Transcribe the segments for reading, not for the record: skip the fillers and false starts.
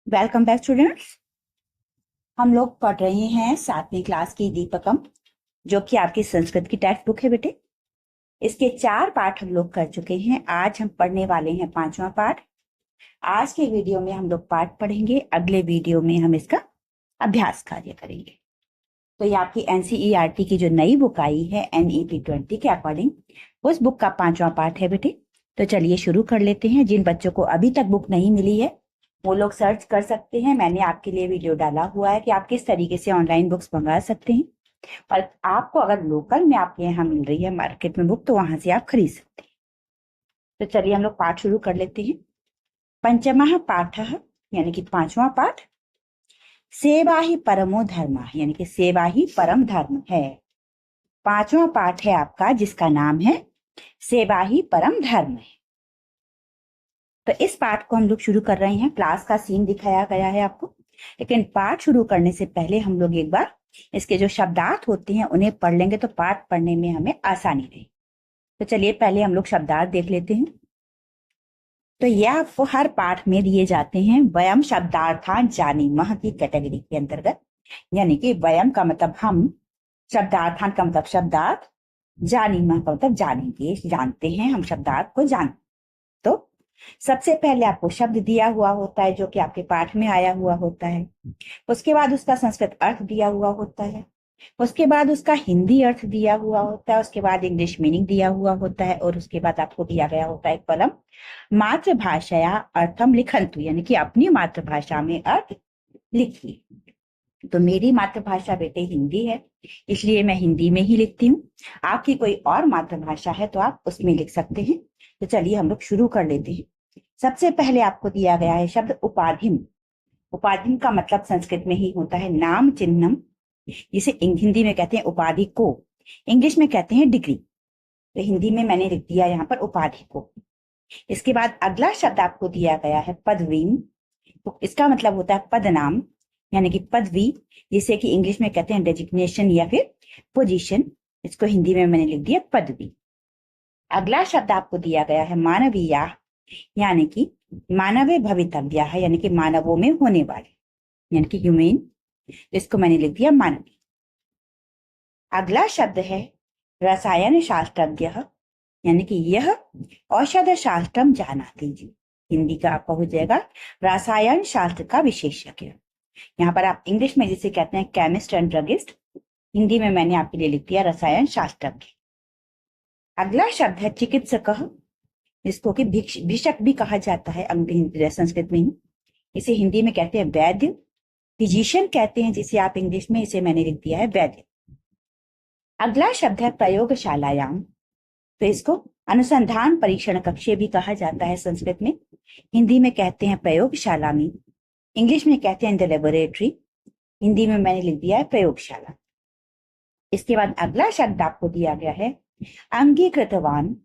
Welcome back students. हम लोग पढ़ रहे हैं 7वीं क्लास की दीपकम, जो कि आपकी संस्कृत की टेक्स्ट बुक है बेटे। इसके 4 पाठ हम लोग कर चुके हैं। आज हम पढ़ने वाले हैं 5वां पाठ। आज के वीडियो में हम लोग पाठ पढ़ेंगे, अगले वीडियो में हम इसका अभ्यास कार्य करेंगे। तो ये आपकी एनसीईआरटी की जो नई बुक आई है NEP 20 के अकॉर्डिंग, उस बुक का 5वां पाठ है बेटे। तो चलिए शुरू कर लेते हैं। जिन बच्चों को अभी तक बुक नहीं मिली है वो लोग सर्च कर सकते हैं। मैंने आपके लिए वीडियो डाला हुआ है कि आप किस तरीके से ऑनलाइन बुक्स मंगा सकते हैं, और आपको अगर लोकल में आपके यहाँ मिल रही है मार्केट में बुक, तो वहां से आप खरीद सकते हैं। तो चलिए हम लोग पाठ शुरू कर लेते हैं। पंचमः पाठ, यानी कि 5वां पाठ। सेवा ही परमो धर्म, यानी कि सेवा ही परम धर्म है। 5वां पाठ है आपका, जिसका नाम है सेवा ही परम धर्म है। तो इस पाठ को हम लोग शुरू कर रहे हैं। क्लास का सीन दिखाया गया है आपको, लेकिन पाठ शुरू करने से पहले हम लोग एक बार इसके जो शब्दार्थ होते हैं उन्हें पढ़ लेंगे, तो पाठ पढ़ने में हमें आसानी रहेगी। तो चलिए पहले हम लोग शब्दार्थ देख लेते हैं। तो यह आपको हर पाठ में दिए जाते हैं वयम शब्दार्थान जानीमः की कैटेगरी के अंतर्गत। यानी कि वयम का मतलब हम, शब्दार्थान का मतलब शब्दार्थ, जानीमः का मतलब जानेंगे, जानते हैं, हम शब्दार्थ को जानते। तो सबसे पहले आपको शब्द दिया हुआ होता है जो कि आपके पाठ में आया हुआ होता है। उसके बाद उसका संस्कृत अर्थ दिया हुआ होता है। उसके बाद उसका हिंदी अर्थ दिया हुआ होता है। उसके बाद इंग्लिश मीनिंग दिया हुआ होता है। और उसके बाद आपको दिया गया होता है कलम मातृभाषाया अर्थम लिखंतु, यानी कि अपनी मातृभाषा में अर्थ लिखिए। तो मेरी मातृभाषा बेटे हिंदी है, इसलिए मैं हिंदी में ही लिखती हूँ। आपकी कोई और मातृभाषा है तो आप उसमें लिख सकते हैं। तो चलिए हम लोग शुरू कर लेते हैं। सबसे पहले आपको दिया गया है शब्द उपाधिम। उपाधिम का मतलब संस्कृत में ही होता है नाम चिन्हम, जिसे हिंदी में कहते हैं उपाधि को, इंग्लिश में कहते हैं डिग्री। तो हिंदी में मैंने लिख दिया यहाँ पर उपाधि को। इसके बाद अगला शब्द आपको दिया गया है पदवीम। तो इसका मतलब होता है पदनाम, यानी कि पदवी, जिसे कि इंग्लिश में कहते हैं डेजिग्नेशन या फिर पोजीशन। इसको हिंदी में मैंने लिख दिया पदवी। अगला शब्द आपको दिया गया है मानवीया, यानी कि मानवे भवितव्य है, यानी कि मानवों में होने वाले, यानी कि ह्यूमन। इसको मैंने लिख दिया मानवीय। अगला शब्द है रसायन शास्त्रज्ञ, यानी कि यह औषध शास्त्रम जानाति जी। हिंदी का आपका हो जाएगा रसायन शास्त्र का विशेषज्ञ। यहाँ पर आप इंग्लिश में जिसे कहते हैं केमिस्ट एंड ड्रगिस्ट, हिंदी में मैंने आपके लिए लिख दिया रसायन शास्त्रज्ञ। अगला शब्द है चिकित्सक, जिसको कि भिषक भी कहा जाता है संस्कृत में ही। इसे हिंदी में कहते हैं वैद्य, फिजिशियन कहते हैं जिसे आप इंग्लिश में, इसे मैंने लिख दिया है वैद्य। अगला शब्द है प्रयोगशालायाम। तो इसको अनुसंधान परीक्षण कक्ष भी कहा जाता है संस्कृत में, हिंदी में कहते हैं प्रयोगशाला में, इंग्लिश में कहते हैं इन द लेबोरेटरी, हिंदी में मैंने लिख दिया है प्रयोगशाला। इसके बाद अगला शब्द आपको दिया गया है अंगीकृतवान,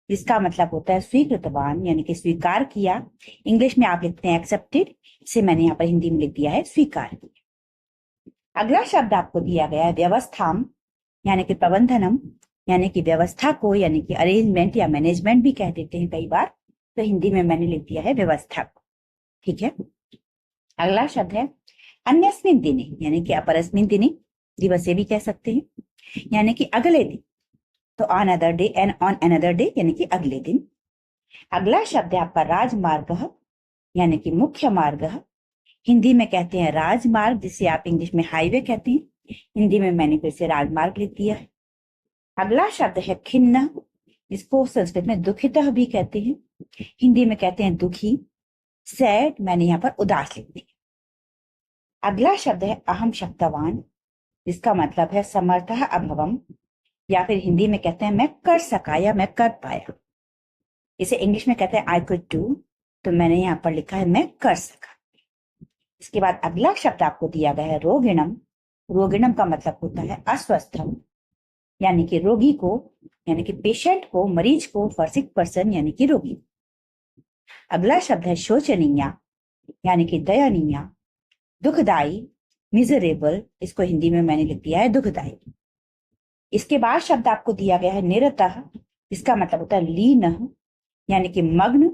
जिसका मतलब होता है स्वीकृतवान, यानी कि स्वीकार किया। इंग्लिश में आप लिखते हैं एक्सेप्टेड, इसे मैंने यहाँ पर हिंदी में लिख दिया है स्वीकार किया। अगला शब्द आपको दिया गया है व्यवस्थाम, यानी कि प्रबंधनम, यानी कि व्यवस्था को, यानी कि अरेंजमेंट या मैनेजमेंट भी कह देते हैं कई बार। तो हिंदी में मैंने लिख दिया है व्यवस्था को। ठीक है। अगला शब्द है अन्यस्मिन दिने, यानी कि अपरस्मिन दिने, दिवसे भी कह सकते हैं, यानी कि अगले दिन। तो on other day and on another day, यानी कि अगले दिन। अगला शब्द है आपका राजमार्ग, यानी कि मुख्य मार्ग। हिंदी में कहते हैं राजमार्ग, जिसे आप इंग्लिश में हाईवे कहते हैं, हिंदी में मैंने फिर से राजमार्ग लिख दिया है। अगला शब्द है खिन्न, जिसको संस्कृत में दुखित भी कहते हैं, हिंदी में कहते हैं दुखी। सैड मैंने यहाँ पर उदास लिख दिया। अगला शब्द है अहम शक्तवान, जिसका मतलब है समर्थः अभवम, या फिर हिंदी में कहते हैं मैं कर सका या मैं कर पाया। इसे इंग्लिश में कहते हैं आई कुड डू, तो मैंने यहाँ पर लिखा है मैं कर सका। इसके बाद अगला शब्द आपको दिया गया है रोगिणम। रोगिणम का मतलब होता है अस्वस्थम, यानी कि रोगी को, यानी कि पेशेंट को, मरीज को, फॉर सिक पर्सन, यानी कि रोगी। अगला शब्द है शोचनीय, यानी कि दयनीय, दुखदाई, मिजरेबल, इसको हिंदी में मैंने लिख दिया है दुखदाई। इसके बाद शब्द आपको दिया गया है निरतः, इसका मतलब होता है लीन, यानी कि मग्न,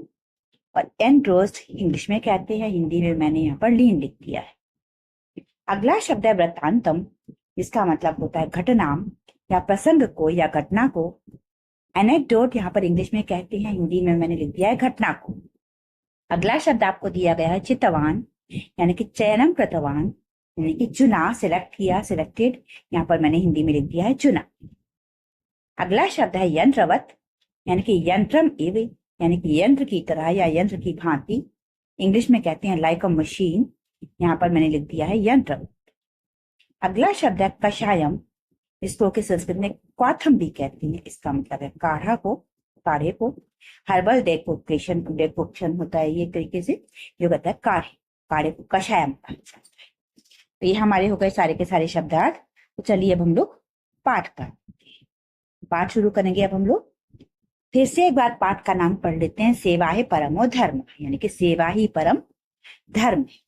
और एनड्रोस्ड इंग्लिश में कहते हैं, हिंदी में मैंने यहाँ पर लीन लिख दिया है। अगला शब्द है वृत्तांतम, जिसका मतलब होता है घटना या प्रसंग को या घटना को। एनेक्डोट यहाँ पर इंग्लिश में कहते हैं, हिंदी में मैंने लिख दिया है घटना को। अगला शब्द आपको दिया गया है चितवान, यानी कि चयनम कृतवान, यानी कि चुना, सिलेक्ट किया, सिलेक्टेड। यहाँ पर मैंने हिंदी में लिख दिया है चुना। अगला शब्द है यंत्रवत, यानी कि यंत्रम एव, यानी कि यंत्र की तरह या यंत्र की भांति। इंग्लिश में कहते हैं लाइक अ मशीन, यहाँ पर मैंने लिख दिया है यंत्रवत। अगला शब्द है कषायम, इसको के संस्कृत में क्वाथम भी कहते हैं। इसका मतलब है काढ़ा को, काढ़े को। हर्बल डेकोक्शन होता है ये तरीके से, जो कहता है काढ़े को कषायम कहा जाता है। तो ये हमारे हो गए सारे के सारे शब्दार्थ। तो चलिए अब हम लोग पाठ शुरू करेंगे। अब हम लोग फिर से एक बार पाठ का नाम पढ़ लेते हैं। सेवा ही परमो धर्म, यानी कि सेवा ही परम धर्म है।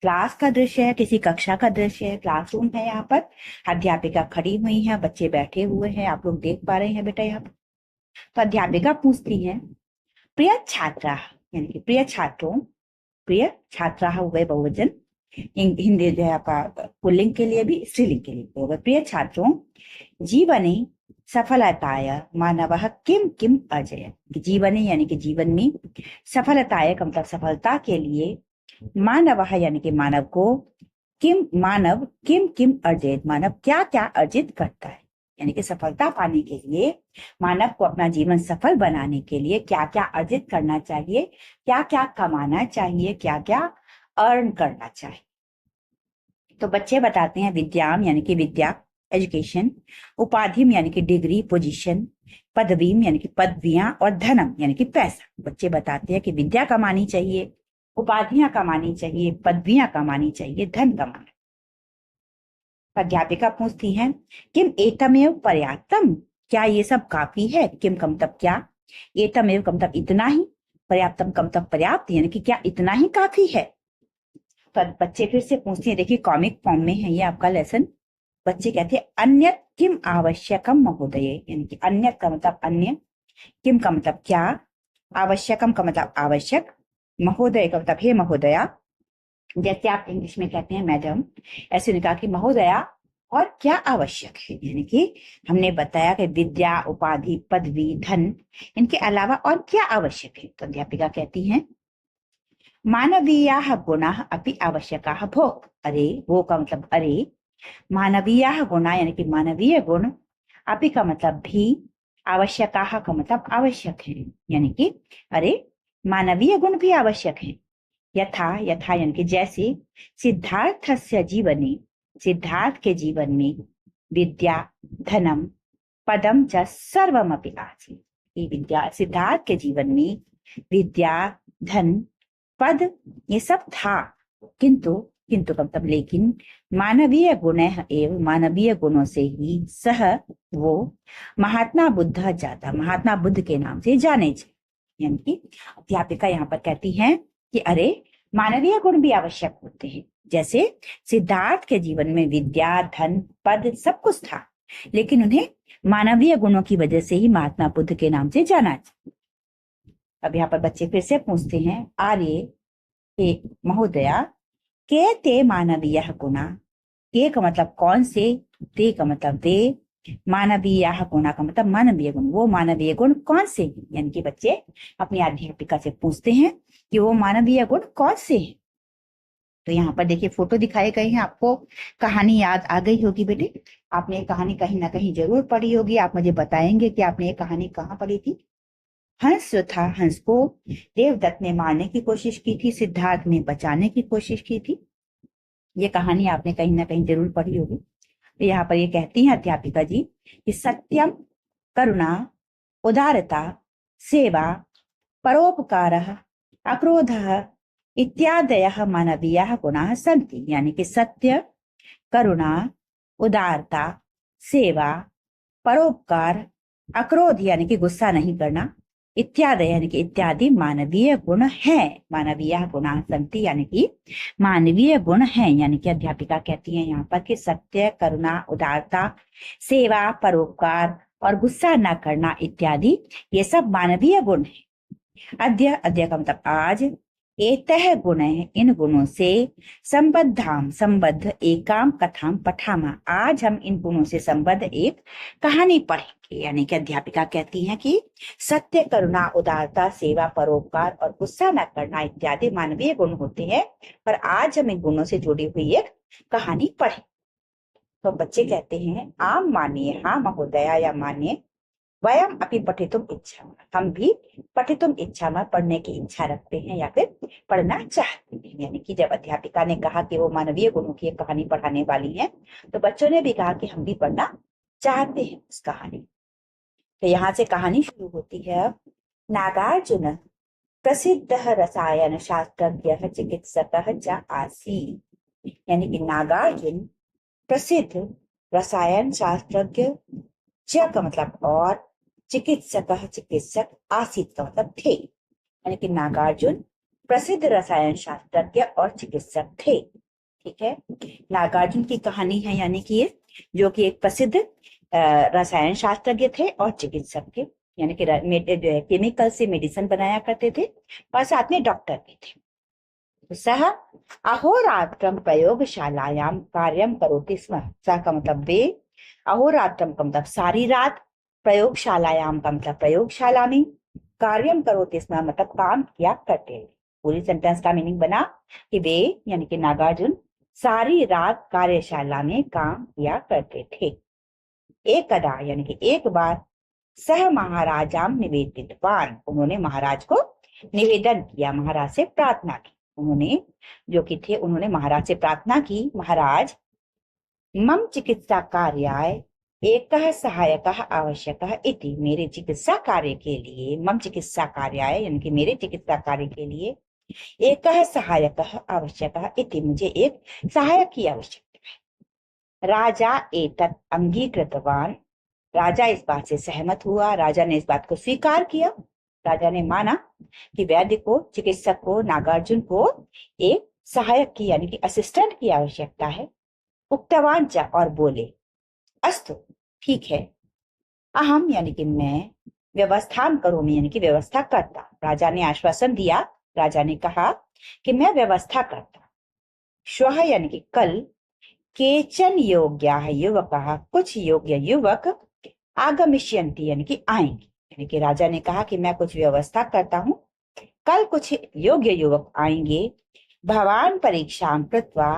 क्लास का दृश्य है, किसी कक्षा का दृश्य है, क्लासरूम है। यहाँ पर अध्यापिका खड़ी हुई है, बच्चे बैठे हुए हैं, आप लोग देख पा रहे हैं बेटा यहाँ पर। तो अध्यापिका पूछती है, प्रिय छात्रा, यानी कि प्रिय छात्रों, प्रिय छात्रा हुए बहुवचन, हिंदी जो है आपका पुल्लिंग के लिए भी स्त्रीलिंग के लिए होगा। प्रिय छात्रों, जीवने सफलताय मानवः किम किम अर्जयत्। जीवने यानी कि जीवन में, सफलताय का मतलब सफलता के लिए, मानवः यानी कि मानव को, मानव किम किम अर्जयत्, मानव क्या क्या अर्जित करता है। यानी कि सफलता पाने के लिए, मानव को अपना जीवन सफल बनाने के लिए क्या क्या अर्जित करना चाहिए, क्या क्या कमाना चाहिए, क्या क्या अर्न करना चाहिए। तो बच्चे बताते हैं विद्याम यानी कि विद्या, एजुकेशन, उपाधिम यानी कि डिग्री, पोजीशन, पदवीम यानी कि पदवियां, और धनम यानी कि पैसा। बच्चे बताते हैं कि विद्या कमानी चाहिए, उपाधियां कमानी चाहिए, पदवियां कमानी चाहिए, धन कमाना। अध्यापिका पूछती है, किम एतमेव पर्याप्तम, क्या ये सब काफी है। किम का मतलब क्या, एतमेव का मतलब इतना ही, पर्याप्तम का मतलब पर्याप्त, यानी कि क्या इतना ही काफी है। तो बच्चे फिर से पूछते हैं, देखिए कॉमिक फॉर्म में है ये आपका लेसन। बच्चे कहते हैं अन्यत किम आवश्यकम महोदय, यानी कि अन्यत का मतलब अन्य, किम का मतलब क्या, आवश्यकम का मतलब आवश्यक, महोदय का मतलब हे महोदया। जैसे आप इंग्लिश में कहते हैं मैडम, ऐसे उन्होंने कहा कि महोदया और क्या आवश्यक है। यानी कि हमने बताया कि विद्या, उपाधि, पदवी, धन, इनके अलावा और क्या आवश्यक है। तो अध्यापिका कहती हैं, मानवीयाः गुणाः अपि आवश्यकाः भो। अरे, वो का मतलब अरे, मानवीयाः गुणाः यानी कि मानवीय गुण, अपि का मतलब भी, आवश्यकाः का मतलब आवश्यक है, यानी कि अरे मानवीय गुण भी आवश्यक है। यथा, यथा यानी कि जैसे, सिद्धार्थस्य जीवने, सिद्धार्थ के जीवन में, विद्या, धनम, पदम च सर्वमपि आसीत्। ये विद्या, सिद्धार्थ के जीवन में विद्या, धन, पद ये सब था, किंतु का मतलब लेकिन, मानवीय गुण एवं मानवीय गुणों से ही सह वो महात्मा बुद्ध जाता, महात्मा बुद्ध के नाम से जाने चाहिए। यानी कि अध्यापिका यहाँ पर कहती हैं कि अरे मानवीय गुण भी आवश्यक होते हैं। जैसे सिद्धार्थ के जीवन में विद्या, धन, पद सब कुछ था, लेकिन उन्हें मानवीय गुणों की वजह से ही महात्मा बुद्ध के नाम से जाना चाहिए। अब यहाँ पर बच्चे फिर से पूछते हैं, आर्य हे महोदया, के ते मानवीय गुणा, के का मतलब कौन से, ते का मतलब वे, मानवीय गुणा का मतलब मानवीय गुण, वो मानवीय गुण कौन से हैं। यानी कि बच्चे अपनी अध्यापिका से पूछते हैं कि वो मानवीय गुण कौन से हैं। तो यहाँ पर देखिए फोटो दिखाए गए हैं, आपको कहानी याद आ गई होगी बेटे, आपने ये कहानी कहीं ना कहीं जरूर पढ़ी होगी। आप मुझे बताएंगे कि आपने ये कहानी कहाँ पढ़ी थी। हंस जो था, हंस को देवदत्त ने मारने की कोशिश की थी, सिद्धार्थ ने बचाने की कोशिश की थी। ये कहानी आपने कहीं ना कहीं जरूर पढ़ी होगी। तो यहाँ पर ये कहती हैं अध्यापिका जी कि सत्यम, करुणा, उदारता, सेवा, परोपकारः, अक्रोधः इत्यादयः मानवीयाः गुणाः सन्ति। यानी कि सत्य, करुणा, उदारता, सेवा, परोपकार, अक्रोध यानी कि गुस्सा नहीं करना, इत्यादि यानी कि इत्यादि मानवीय गुण है। मानवीय गुणाः सन्ति यानी कि मानवीय गुण है। यानी कि अध्यापिका कहती है यहाँ पर कि सत्य, करुणा, उदारता, सेवा, परोपकार और गुस्सा न करना इत्यादि ये सब मानवीय गुण है। अद्य, अद्य का मतलब आज, एतः गुण है, इन गुणों से, संबद्धाम संबद्ध एकाम कथाम पठामा, आज हम इन गुणों से संबद्ध एक कहानी पढ़ेंगे। यानी कि अध्यापिका कहती हैं कि सत्य, करुणा, उदारता, सेवा, परोपकार और गुस्सा न करना इत्यादि मानवीय गुण होते हैं, पर आज हम इन गुणों से जुड़ी हुई एक कहानी पढ़ें। तो बच्चे कहते हैं आम मानिए, हाँ महोदया, या मानिए, वयम अपनी पठितुम इच्छा, हम भी पठितुम इच्छा में पढ़ने की इच्छा रखते हैं या फिर पढ़ना चाहते हैं। यानी कि जब अध्यापिका ने कहा कि वो मानवीय गुणों की एक कहानी पढ़ाने वाली है, तो बच्चों ने भी कहा कि हम भी पढ़ना चाहते हैं उस कहानी। तो यहाँ से कहानी शुरू होती है। नागार्जुन प्रसिद्ध रसायन शास्त्रज्ञ चिकित्सक च आसीत्। यानी कि नागार्जुन प्रसिद्ध रसायन शास्त्रज्ञ, च का मतलब और, चिकित्सक चिकित्सक, आसीत का मतलब थे। यानी कि नागार्जुन प्रसिद्ध रसायन शास्त्रज्ञ और चिकित्सक थे। ठीक है, नागार्जुन की कहानी है, यानी कि ये जो कि एक प्रसिद्ध रसायन शास्त्रज्ञ थे और चिकित्सक थे, यानी कि जो है केमिकल से मेडिसिन बनाया करते थे और साथ में डॉक्टर भी थे। सह अहोरात्रम प्रयोगशालायाम कार्यम करोति स्म। सह का मतलब वे, अहोरात्रम का मतलब सारी रात, प्रयोगशालायाम का मतलब प्रयोगशाला में, कार्यम करोति स्म मतलब काम किया करते। पूरी सेंटेंस का मीनिंग बना कि वे यानी कि नागार्जुन सारी रात कार्यशाला में काम किया करते थे। एकदा यानी कि एक बार, सह महाराजाम निवेदितवान, उन्होंने महाराज को निवेदन किया, महाराज से प्रार्थना की। उन्होंने जो कि थे, उन्होंने महाराज से प्रार्थना की, महाराज मम चिकित्सा कार्याय एक सहायक आवश्यक इति, मेरे चिकित्सा कार्य के लिए, मम चिकित्सा कार्याय यानी कि मेरे चिकित्सा कार्य के लिए, एक सहायक आवश्यक इति, मुझे एक सहायक की आवश्यकता है। राजा एतत् अंगीकृतवान, राजा इस बात से सहमत हुआ, राजा ने इस बात को स्वीकार किया। राजा ने माना कि वैद्य को, चिकित्सक को, नागार्जुन को एक सहायक की यानी कि असिस्टेंट की आवश्यकता है। उक्तवान च और बोले, अस्तु ठीक है, अहम यानी कि मैं, व्यवस्थान करोमि यानी कि व्यवस्था करता। राजा ने आश्वासन दिया, राजा ने कहा कि मैं व्यवस्था करता। श्वः यानी कि कल, केचन योग्याः युवकाः, कुछ योग्य युवक, आगमिष्यन्ति यानी कि आएंगे। यानी कि राजा ने कहा कि मैं कुछ व्यवस्था करता हूं, कल कुछ योग्य युवक आएंगे। भवान परीक्षां कृत्वा,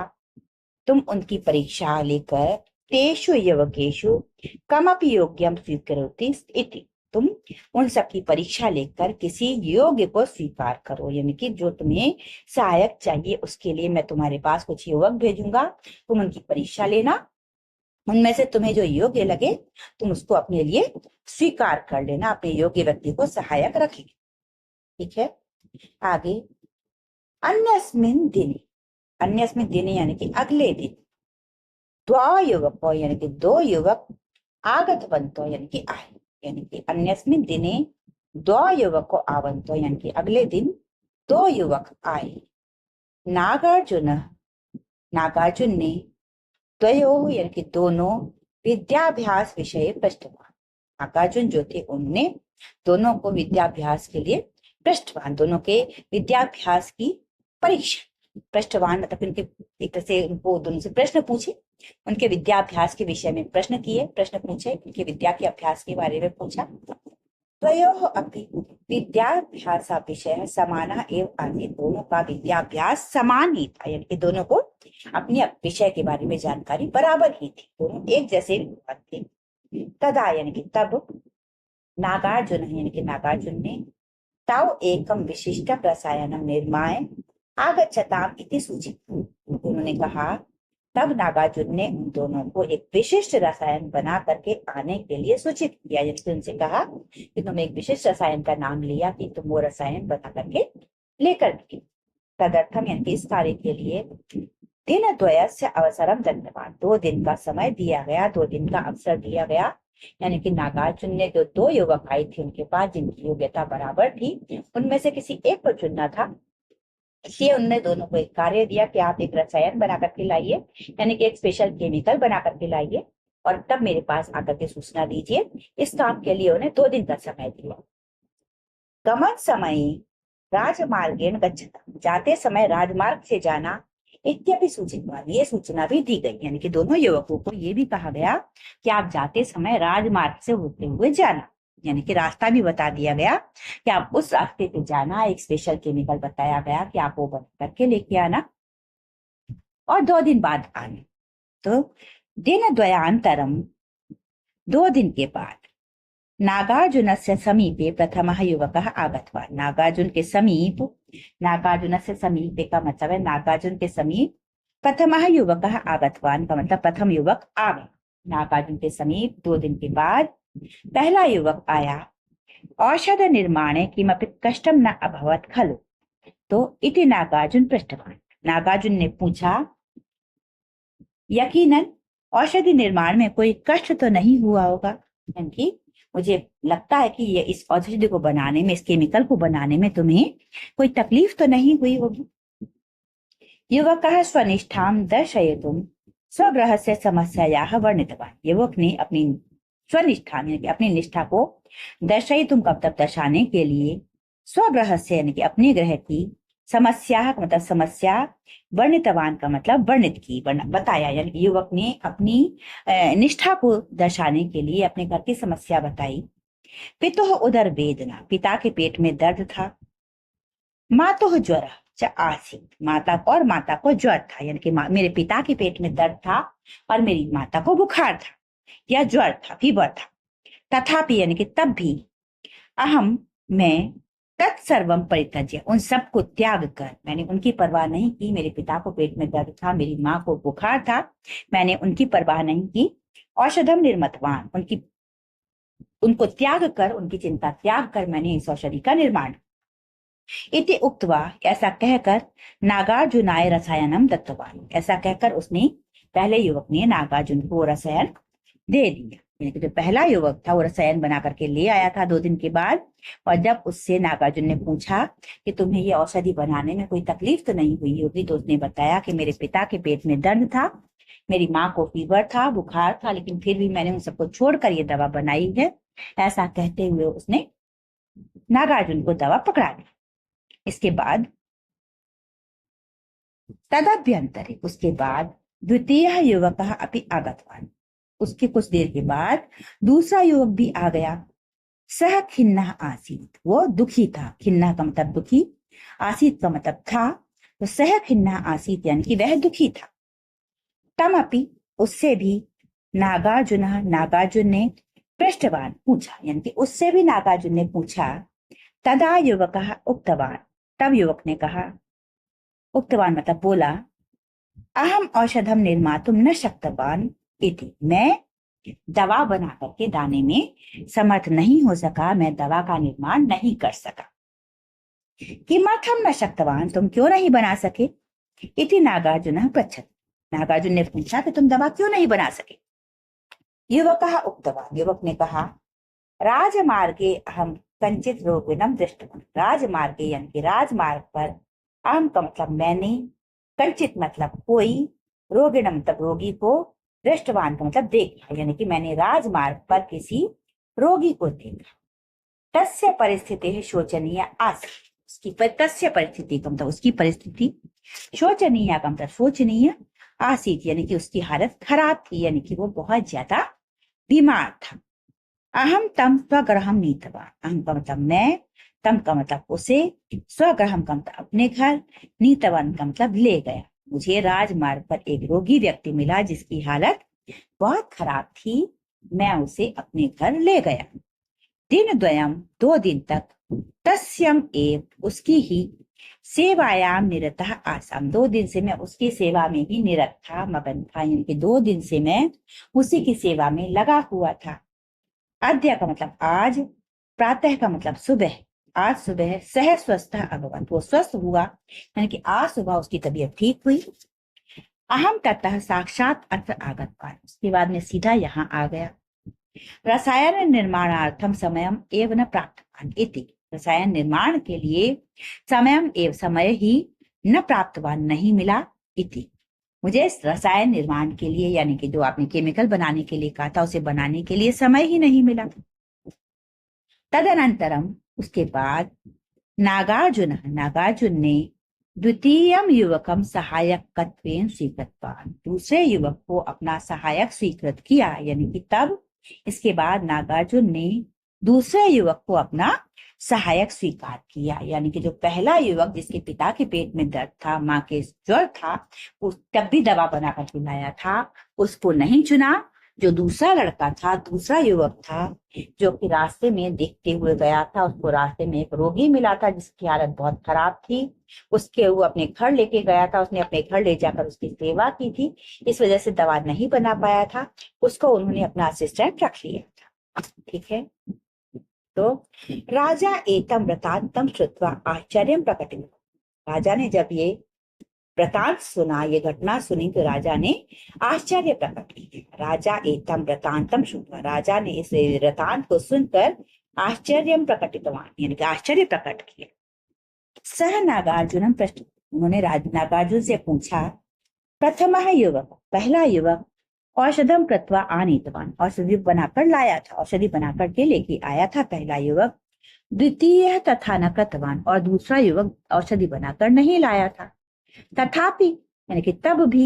तुम उनकी परीक्षा लेकर, तेषु युवकेषु कमपि योग्यम स्वीकरोति इति, तुम उन सबकी परीक्षा लेकर किसी योग्य को स्वीकार करो। यानी कि जो तुम्हें सहायक चाहिए उसके लिए मैं तुम्हारे पास कुछ युवक भेजूंगा, तुम उनकी परीक्षा लेना, उनमें से तुम्हें जो योग्य लगे तुम उसको अपने लिए स्वीकार कर लेना, अपने योग्य व्यक्ति को सहायक रखेंगे। ठीक है, आगे, अन्यस्मिन् दिने, अन्यस्मिन् दिने यानी कि अगले दिन, द्वा युवको यानी कि दो युवक, आगतवन्तो यानी कि आए। यानी कि अन्यस्मिन् दिने द्वा युवको आवन्तो यानी कि अगले दिन दो युवक आए। नागार्जुन, नागार्जुन ने, द्वयोः यानी कि दोनों, विद्याभ्यास विषय पृष्ठवान, नागार्जुन जो थे उनने दोनों को विद्याभ्यास के लिए पृष्ठवान, दोनों के विद्याभ्यास की परीक्षा, पृष्ठवान मतलब उनके एक तरह से उनको दोनों से प्रश्न पूछे, उनके विद्याभ्यास के विषय में प्रश्न किए, प्रश्न पूछे, उनके विद्या के अभ्यास के बारे में पूछा। द्वयोः अपि विद्याभ्यास विषय समानः एव आसीत्, दोनों का विद्याभ्यास समान ही था, यानी कि दोनों को अपने विषय के बारे में जानकारी बराबर ही थी, दोनों एक जैसे थे। तदा यानी कि तब, नागार्जुन यानी कि नागार्जुन ने, तौ एकम विशिष्ट रसायनम निर्माय आगच्छताम इति सूचित, उन्होंने कहा, तब नागार्जुन ने उन दोनों को एक विशिष्ट रसायन बना करके आने के लिए सूचित किया, यानी कि उनसे कहा कि तुम एक विशिष्ट रसायन का नाम लिया कि तुम वो रसायन बना करके लेकर के, तदर्थम यानी कि इस कार्य के लिए, दिन द्वयस्य अवसरम दत्तवान, 2 दिन का समय दिया गया, 2 दिन का अवसर दिया गया। यानी कि नागार्जुन ने जो 2 युवक आए थे उनके पास जिनकी योग्यता बराबर थी, उनमें से किसी एक को चुनना था, इसलिए उनने दोनों को एक कार्य दिया कि आप एक रसायन बना करके लाइए, यानी कि एक स्पेशल केमिकल बना करके लाइए और तब मेरे पास आकर के सूचना दीजिए। इस काम के लिए उन्हें 2 दिन का समय दिया। गमन समय राजमार्गेण गच्छता, जाते समय राजमार्ग से जाना, इत्यपि सूचितवान, ये सूचना भी दी गई। यानी कि दोनों युवकों को ये भी कहा गया कि आप जाते समय राजमार्ग से होते हुए जाना, यानी कि रास्ता भी बता दिया गया कि आप उस रास्ते पे जाना। एक स्पेशल केमिकल बताया गया कि आप वो बना करके लेके आना और 2 दिन बाद आना। तो दिन द्वयान्तरम, 2 दिन के बाद, नागार्जुनस्य समीपे प्रथमः युवकः आगतवान्। नागार्जुन के समीप, नागार्जुनस्य समीपे का मतलब है नागार्जुन के समीप प्रथमः युवकः आगतवान् का मतलब प्रथम युवक आ गया। नागार्जुन के समीप 2 दिन के बाद पहला युवक आया। औषध निर्माणे किमपि कष्टम न अभवत् खलु, तो इति नागार्जुन पृष्ठवान्, नागार्जुन ने पूछा, यकीनन औषधि निर्माण में कोई कष्ट तो नहीं हुआ होगा, क्योंकि मुझे लगता है कि ये इस औषधि को बनाने में, इस केमिकल को बनाने में तुम्हें कोई तकलीफ तो नहीं हुई होगी। युवकः स्वनिष्ठां दर्शयितुं स्वगृहस्य समस्यायाः वर्णितवान्। युवक ने अपनी स्वनिष्ठा यानी कि अपनी निष्ठा को दर्शयितुं का मतलब दर्शाने के लिए, स्वगृहस्य यानी कि अपने ग्रह की, समस्या का मतलब समस्या, वर्णितवान का मतलब वर्णित की, बताया। यानी कि युवक ने अपनी निष्ठा को दर्शाने के लिए अपने घर की समस्या बताई। पितुः उदर वेदना, पिता के पेट में दर्द था। मातुः ज्वर च आसीत्, माता को ज्वर था, यानी कि मेरे पिता के पेट में दर्द था और मेरी माता को बुखार था या ज्वर था, फीवर था। तथापि यानी कि तब भी, अहम मैं, तत्सर्वम परित्यज्य, उन सब को त्याग कर, मैंने उनकी परवाह नहीं की। मेरे पिता को पेट में दर्द था, मेरी माँ को बुखार था, मैंने उनकी परवाह नहीं की। औषधम निर्मतवान, उनको त्याग कर, उनकी चिंता त्याग कर मैंने इस औषधि का निर्माण। इति उक्तवा, ऐसा कहकर, नागार्जुनाय रसायनम दत्तवान, ऐसा कहकर उसने, पहले युवक ने नागार्जुन को रसायन दे दिया। यानी कि जो पहला युवक था वो रसायन बना करके ले आया था 2 दिन के बाद। और जब उससे नागार्जुन ने पूछा कि तुम्हें ये औषधि बनाने में कोई तकलीफ तो नहीं हुई होगी, तो उसने बताया कि मेरे पिता के पेट में दर्द था, मेरी माँ को फीवर था, बुखार था, लेकिन फिर भी मैंने उन सबको छोड़कर ये दवा बनाई है। ऐसा कहते हुए उसने नागार्जुन को दवा पकड़ा दी। इसके बाद तदभ्यंतरे, उसके बाद द्वितीय युवक अपनी आगतवान, उसके कुछ देर के बाद दूसरा युवक भी आ गया। सह खिन्ना आसीत, वो दुखी था। खिन्ना का मतलब दुखी, आसीत का मतलब था, तो सह खिन्ना आसीत यानी कि वह दुखी था। तमपि, उससे भी, नागार्जुन ने पृष्ठवान, पूछा, यानी कि उससे भी नागार्जुन ने पूछा। तदा युवक उक्तवान, तब युवक ने कहा, उक्तवान मतलब बोला, अहम औषधम निर्मातुम न शक्तवान इति, मैं दवा बना करके दाने में समर्थ नहीं हो सका, मैं दवा का निर्माण नहीं कर सका। किमर्थम न शक्तवान, तुम क्यों नहीं बना सके? इति नागार्जुन पृच्छत्, नागार्जुन ने पूछा कि तुम दवा क्यों नहीं बना सके? युवकः उक्तवान, युवक ने कहा, राजमार्गे अहम कंचित रोगिणम दृष्टवान, राजमार्गे यानी कि राजमार्ग पर, अहम का मतलब मैंने, कंचित मतलब कोई, रोगिणम मतलब रोगी को, दृष्टवान का मतलब देखा, यानी कि मैंने राजमार्ग पर किसी रोगी को देखा। तस्य परिस्थिति शोचनीय आसीत्, उसकी तस्य परिस्थिति का मतलब उसकी परिस्थिति, शोचनीय का मतलब शोचनीय, आसीत यानी कि उसकी हालत खराब थी, यानी कि वो बहुत ज्यादा बीमार था। अहम तम स्वगृहम नीतवान, अहम का मतलब मैं, तम का मतलब उसे, स्वगृहम का मतलब अपने घर, नीतवान का मतलब ले गया। मुझे राजमार्ग पर एक रोगी व्यक्ति मिला जिसकी हालत बहुत खराब थी, मैं उसे अपने घर ले गया। दिन द्वयम, 2 दिन तक, तस्यम एव, उसकी ही, सेवायाम निरतः आसाम, 2 दिन से मैं उसकी सेवा में ही निरत था, मगन था, यानी कि 2 दिन से मैं उसी की सेवा में लगा हुआ था। अद्य का मतलब आज, प्रातः का मतलब सुबह, आज सुबह, सह स्वस्थ अभवत, वो स्वस्थ हुआ, यानी कि आज सुबह उसकी तबीयत ठीक हुई। अहम ततः साक्षात अत्र आगतवान, उसके बाद में सीधा यहाँ आ गया। रसायन निर्माणार्थम समयम एव न प्राप्तवान इति, रसायन निर्माण के लिए समयम एव समय ही, न प्राप्तवान नहीं मिला, इति, मुझे इस रसायन निर्माण के लिए यानी कि जो आपने केमिकल बनाने के लिए कहा था उसे बनाने के लिए समय ही नहीं मिला। तदनंतरम उसके बाद नागार्जुन नागार्जुन ने द्वितीयम युवकम सहायकत्वेन स्वीकृतवान, दूसरे युवक को अपना सहायक स्वीकृत किया, यानी कि तब इसके बाद नागार्जुन ने दूसरे युवक को अपना सहायक स्वीकार किया। यानी कि जो पहला युवक जिसके पिता के पेट में दर्द था, माँ के ज्वर था, उस तब भी दवा बनाकर पिलाया था, उसको नहीं चुना। जो दूसरा लड़का था, दूसरा युवक था, जो कि रास्ते में देखते हुए गया था, उसको रास्ते में एक रोगी मिला था जिसकी हालत बहुत खराब थी, उसके वो अपने घर लेके गया था, उसने अपने घर ले जाकर उसकी सेवा की थी, इस वजह से दवा नहीं बना पाया था, उसको उन्होंने अपना असिस्टेंट रख लिया था। ठीक है, तो राजा एतम वृतांतम श्रुत्वा आश्चर्य प्रकटित, राजा ने जब ये वृतांत सुना, ये घटना सुनी, तो राजा ने आश्चर्य प्रकट किया। राजा एतम वृतांतम श्रुत्वा, राजा ने इस वृतांत को सुनकर आश्चर्य प्रकटितवान, यानी कि आश्चर्य प्रकट किया। सह नागार्जुनम प्रश्न, उन्होंने नागार्जुन से पूछा, प्रथम युवक, पहला युवक, औषधम कृत्वा आनीतवान, औषधि बनाकर लाया था, औषधि बनाकर के लेके आया था पहला युवक। द्वितीय तथा न कृतवान, और दूसरा युवक औषधि बनाकर नहीं लाया था। तथापि, यानी कि तब भी,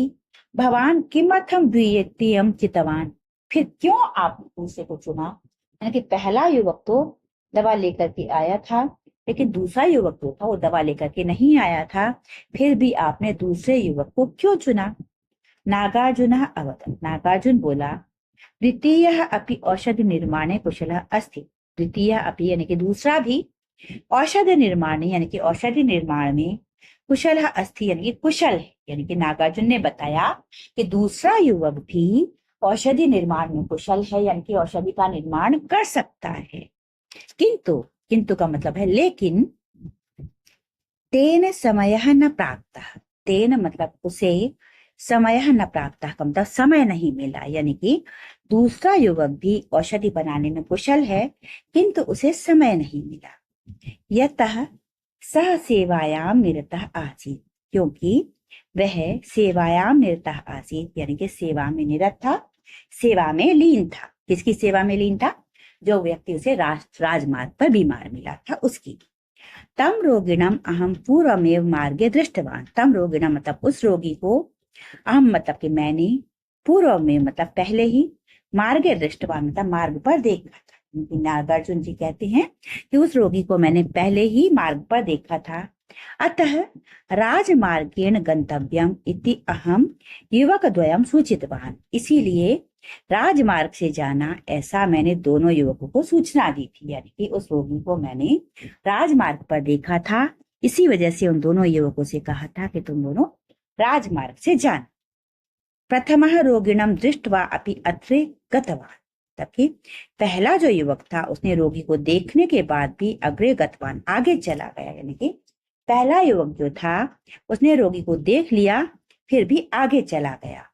भगवान किमर्थम द्वितीयम चितवान, फिर क्यों आप दूसरे को चुना। यानी कि पहला युवक तो दवा लेकर के आया था, लेकिन दूसरा युवक जो था वो दवा लेकर के नहीं आया था, फिर भी आपने दूसरे युवक को क्यों चुना। नागार्जुन अवदत्, नागार्जुन बोला, द्वितीय अपि औषधि निर्माणे कुशल अस्ति, द्वितीय अपि यानी कि दूसरा भी, औषधि निर्माण यानी कि औषधि निर्माण में, कुशल अस्ति यानी कि कुशल है। यानी कि नागार्जुन ने बताया कि दूसरा युवक भी औषधि निर्माण में कुशल है, यानी कि औषधि का निर्माण कर सकता है। किंतु, किंतु का मतलब है लेकिन, तेन समयः न प्राप्तः, तेन मतलब उसे, समय न प्राप्त का मतलब समय नहीं मिला, यानी कि दूसरा युवक भी औषधि बनाने में कुशल है, किंतु उसे समय नहीं मिला। यतः सह सेवायाम निरतः आसीत्, क्योंकि वह सेवायाम निरतः आसीत्, यानी कि सेवा में निरत था, सेवा में लीन था। किसकी सेवा में लीन था? जो व्यक्ति उसे राजमार्ग पर बीमार मिला था उसकी। तम रोगिणम अहम पूर्वमेव मार्गे दृष्टवान, तम रोगिणम मतलब उस रोगी को, अहम मतलब कि मैंने, पूर्व में मतलब पहले ही, मार्गे दृष्टवान मतलब मार्ग पर देखा था। नागार्जुन जी कहते हैं कि उस रोगी को मैंने पहले ही मार्ग पर देखा था। अतः राजमार्गेण गंतव्यम इति अहम युवक द्वयम सूचितवान, इसीलिए राजमार्ग से जाना, ऐसा मैंने दोनों युवकों को सूचना दी थी। यानी कि उस रोगी को मैंने राजमार्ग पर देखा था, इसी वजह से उन दोनों युवकों से कहा था कि तुम दोनों राजमार्ग से जाना। प्रथमः रोगिणम दृष्ट्वा अपि अत्रे गतवान, तभी पहला जो युवक था उसने रोगी को देखने के बाद भी अग्रे गतवान आगे चला गया, यानी कि पहला युवक जो था उसने रोगी को देख लिया फिर भी आगे चला गया।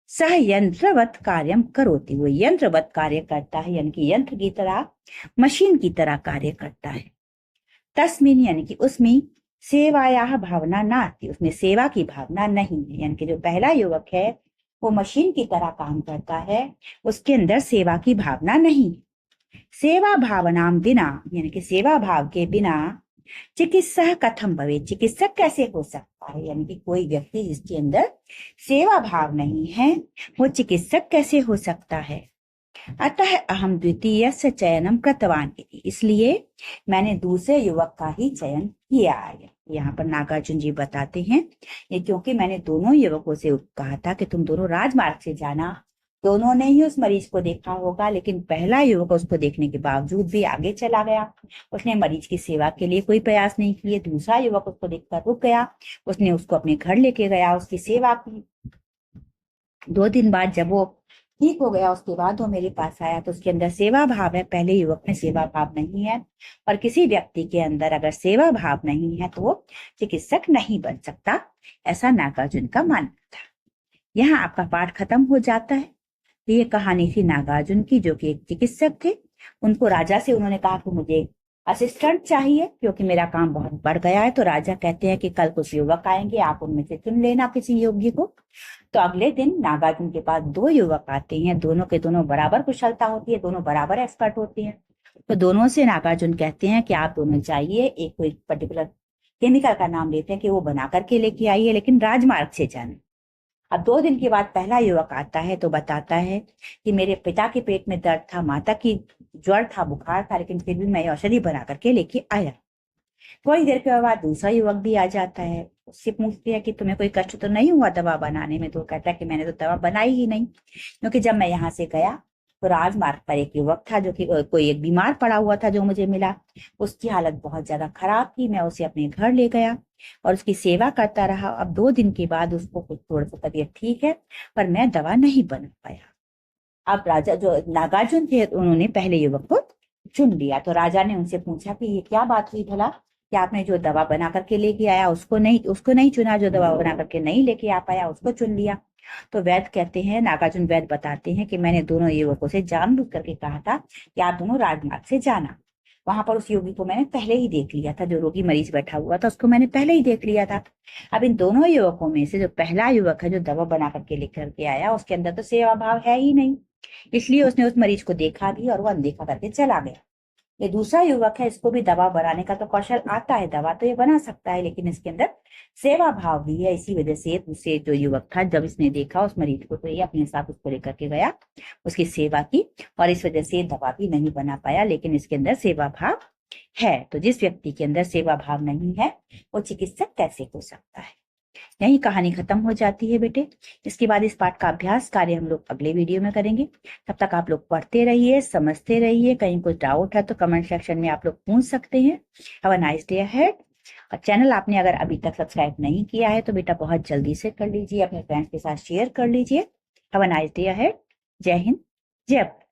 सह यंत्रवत कार्यम करोति, वो यंत्रवत कार्य करता है, यानी कि यंत्र की तरह, मशीन की तरह कार्य करता है। तस्मिन यानी कि उसमें, सेवाया भावना ना आती, उसमें सेवा की भावना नहीं है। यानी कि जो पहला युवक है वो मशीन की तरह काम करता है, उसके अंदर सेवा की भावना नहीं। सेवा भावना बिना, यानी कि सेवा भाव के बिना, चिकित्सा कथम भवे, चिकित्सक कैसे हो सकता है। यानी कि कोई व्यक्ति जिसके अंदर सेवा भाव नहीं है वो चिकित्सक कैसे हो सकता है। अतः अहम द्वितीय से चयनम कृतवान, इसलिए मैंने दूसरे युवक का ही चयन किया है। यहाँ पर नागार्जुन जी बताते हैं ये क्योंकि मैंने दोनों युवकों से कहा था कि तुम दोनों राजमार्ग से जाना, दोनों ने ही उस मरीज को देखा होगा, लेकिन पहला युवक उसको देखने के बावजूद भी आगे चला गया, उसने मरीज की सेवा के लिए कोई प्रयास नहीं किए। दूसरा युवक उसको देखकर रुक गया, उसने उसको अपने घर लेके गया, उसकी सेवा की। 2 दिन बाद जब वो ठीक हो गया उसके बाद वो मेरे पास आया, तो उसके अंदर सेवा भाव है, पहले युवक में सेवा भाव नहीं है। और किसी व्यक्ति के अंदर अगर सेवा भाव नहीं है तो वो चिकित्सक नहीं बन सकता, ऐसा नागार्जुन का मानना था। यहाँ आपका पाठ खत्म हो जाता है। ये कहानी थी नागार्जुन की, जो कि एक चिकित्सक थे। उनको राजा से उन्होंने कहा कि मुझे असिस्टेंट चाहिए क्योंकि मेरा काम बहुत बढ़ गया है। तो राजा कहते हैं कि कल कुछ युवक आएंगे, आप उनमें से चुन लेना किसी योग्य को। तो अगले दिन नागार्जुन के पास 2 युवक आते हैं, दोनों के दोनों बराबर कुशलता होती है, दोनों बराबर एक्सपर्ट होते हैं। तो दोनों से नागार्जुन कहते हैं कि आप दोनों जाइए, एक कोई पर्टिकुलर केमिकल का नाम लेते हैं कि वो बना करके लेके आइए, लेकिन राजमार्ग से जाना। अब 2 दिन के बाद पहला युवक आता है तो बताता है कि मेरे पिता के पेट में दर्द था, माता की ज्वर था, बुखार था, लेकिन फिर भी मैं औषधि बना करके लेके आया। थोड़ी देर के बाद दूसरा युवक भी आ जाता है, उससे पूछती है कि तुम्हें कोई कष्ट तो नहीं हुआ दवा बनाने में? तो कहता है कि मैंने तो दवा बनाई ही नहीं, क्योंकि जब मैं यहाँ से गया तो राजमार्ग पर एक युवक था जो कि कोई एक बीमार पड़ा हुआ था जो मुझे मिला। उसकी हालत बहुत ज्यादा खराब थी, मैं उसे अपने घर ले गया और उसकी सेवा करता रहा। अब 2 दिन के बाद उसको कुछ थोड़ा सा तबीयत ठीक है, पर मैं दवा नहीं बना पाया। अब राजा जो नागार्जुन थे उन्होंने पहले युवक को चुन लिया। तो राजा ने उनसे पूछा कि ये क्या बात हुई भला, कि आपने जो दवा बना करके लेके आया उसको नहीं चुना, जो दवा बना करके नहीं लेके आ पाया उसको चुन लिया। तो वैद्य कहते हैं, नागार्जुन वैद्य बताते हैं कि मैंने दोनों युवकों से जानबूझ करके कहा था कि आप दोनों राजमार्ग से जाना। वहां पर उस योगी को मैंने पहले ही देख लिया था, जो रोगी मरीज बैठा हुआ था उसको मैंने पहले ही देख लिया था। अब इन दोनों युवकों में से जो पहला युवक है जो दवा बना करके लेकर के आया, उसके अंदर तो सेवा भाव है ही नहीं, इसलिए उसने उस मरीज को देखा भी और वो अनदेखा करके चला गया। ये दूसरा युवक है, इसको भी दवा बनाने का तो कौशल आता है, दवा तो ये बना सकता है, लेकिन इसके अंदर सेवा भाव भी है। इसी वजह से दूसरे जो युवक था, जब इसने देखा उस मरीज को तो ये अपने साथ उसको लेकर के गया, उसकी सेवा की, और इस वजह से दवा भी नहीं बना पाया, लेकिन इसके अंदर सेवा भाव है। तो जिस व्यक्ति के अंदर सेवा भाव नहीं है वो चिकित्सक कैसे हो सकता है। यही कहानी खत्म हो जाती है बेटे। इसके बाद इस पाठ का अभ्यास कार्य हम लोग अगले वीडियो में करेंगे। तब तक आप लोग पढ़ते रहिए, समझते रहिए। कहीं कोई डाउट है तो कमेंट सेक्शन में आप लोग पूछ सकते हैं। Have a nice day ahead. और चैनल आपने अगर अभी तक सब्सक्राइब नहीं किया है तो बेटा बहुत जल्दी से कर लीजिए, अपने फ्रेंड्स के साथ शेयर कर लीजिए। Have a nice day ahead. जय हिंद, जय भारत।